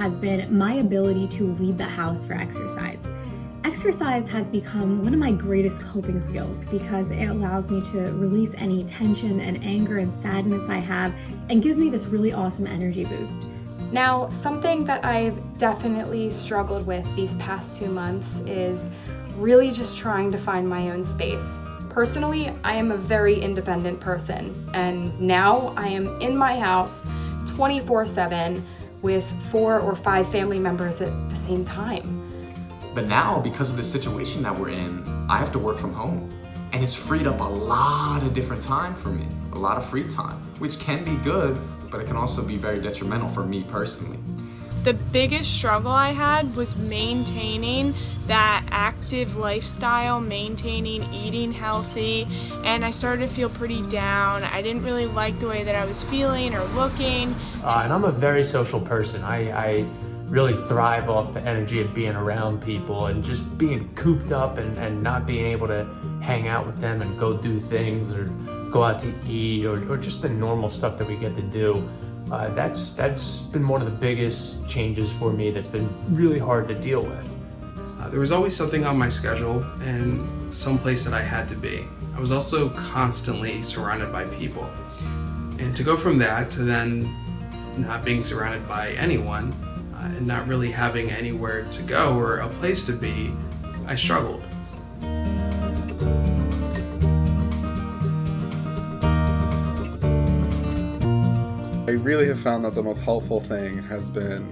has been my ability to leave the house for exercise. Exercise has become one of my greatest coping skills because it allows me to release any tension and anger and sadness I have and gives me this really awesome energy boost. Now, something that I've definitely struggled with these past 2 months is really just trying to find my own space. Personally, I am a very independent person, and now I am in my house 24/7 with 4 or 5 family members at the same time. But now, because of the situation that we're in, I have to work from home. And it's freed up a lot of different time for me, a lot of free time, which can be good, but it can also be very detrimental for me personally. The biggest struggle I had was maintaining that active lifestyle, maintaining eating healthy, and I started to feel pretty down. I didn't really like the way that I was feeling or looking. And I'm a very social person. I really thrive off the energy of being around people and just being cooped up and not being able to hang out with them and go do things or go out to eat or just the normal stuff that we get to do. That's been one of the biggest changes for me that's been really hard to deal with. There was always something on my schedule and some place that I had to be. I was also constantly surrounded by people. And to go from that to then not being surrounded by anyone and not really having anywhere to go or a place to be, I struggled. I really have found that the most helpful thing has been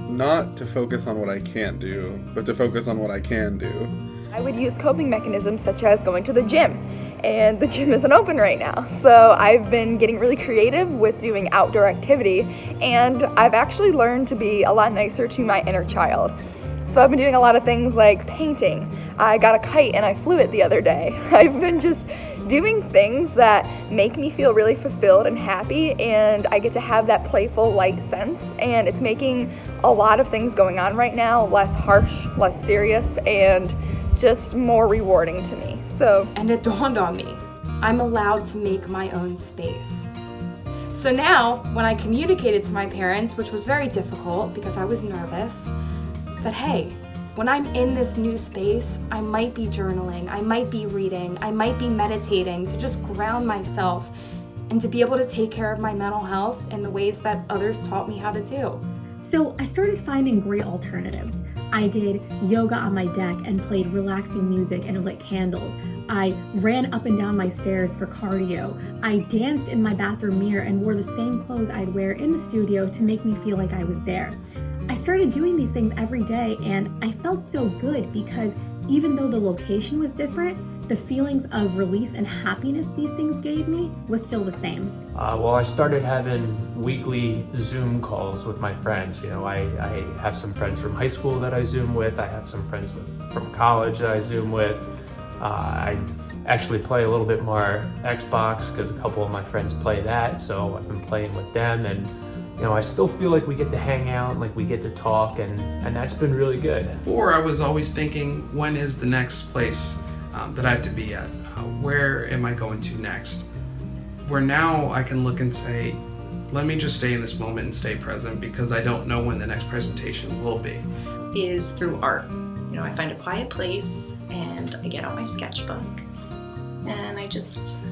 not to focus on what I can't do, but to focus on what I can do. I would use coping mechanisms such as going to the gym, and the gym isn't open right now. So I've been getting really creative with doing outdoor activity, and I've actually learned to be a lot nicer to my inner child. So I've been doing a lot of things like painting. I got a kite and I flew it the other day. I've been just doing things that make me feel really fulfilled and happy, and I get to have that playful, light sense, and it's making a lot of things going on right now less harsh, less serious, and just more rewarding to me. And it dawned on me, I'm allowed to make my own space. So now, when I communicated to my parents, which was very difficult because I was nervous, that hey, when I'm in this new space, I might be journaling, I might be reading, I might be meditating to just ground myself and to be able to take care of my mental health in the ways that others taught me how to do. So I started finding great alternatives. I did yoga on my deck and played relaxing music and lit candles. I ran up and down my stairs for cardio. I danced in my bathroom mirror and wore the same clothes I'd wear in the studio to make me feel like I was there. I started doing these things every day, and I felt so good because even though the location was different, the feelings of release and happiness these things gave me was still the same. Well, I started having weekly Zoom calls with my friends. I have some friends from high school that I Zoom with. I have some friends from college that I Zoom with. I actually play a little bit more Xbox because a couple of my friends play that, so I've been playing with them, and I still feel like we get to hang out, like we get to talk, and that's been really good. Before, I was always thinking, when is the next place that I have to be at? Where am I going to next? Where now I can look and say, let me just stay in this moment and stay present because I don't know when the next presentation will be. Is through art. I find a quiet place and I get out my sketchbook and I just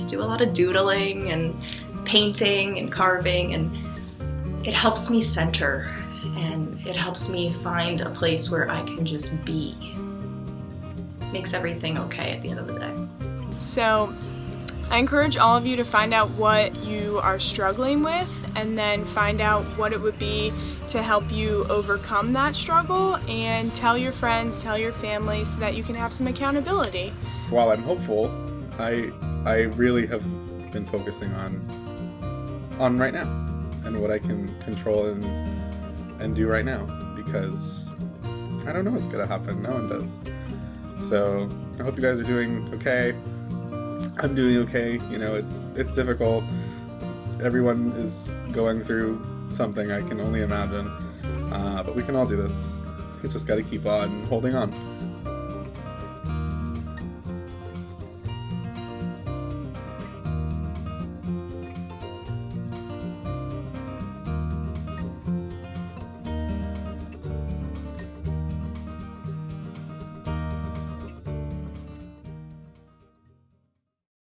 do a lot of doodling and painting and carving, and it helps me center and it helps me find a place where I can just be. Makes everything okay at the end of the day. So I encourage all of you to find out what you are struggling with and then find out what it would be to help you overcome that struggle, and tell your friends, tell your family so that you can have some accountability. While I'm hopeful, I really have been focusing on right now and what I can control and do right now, because I don't know what's gonna happen. No one does. So I hope you guys are doing okay. I'm doing okay. It's difficult. Everyone is going through something, I can only imagine. But we can all do this. We just got to keep on holding on.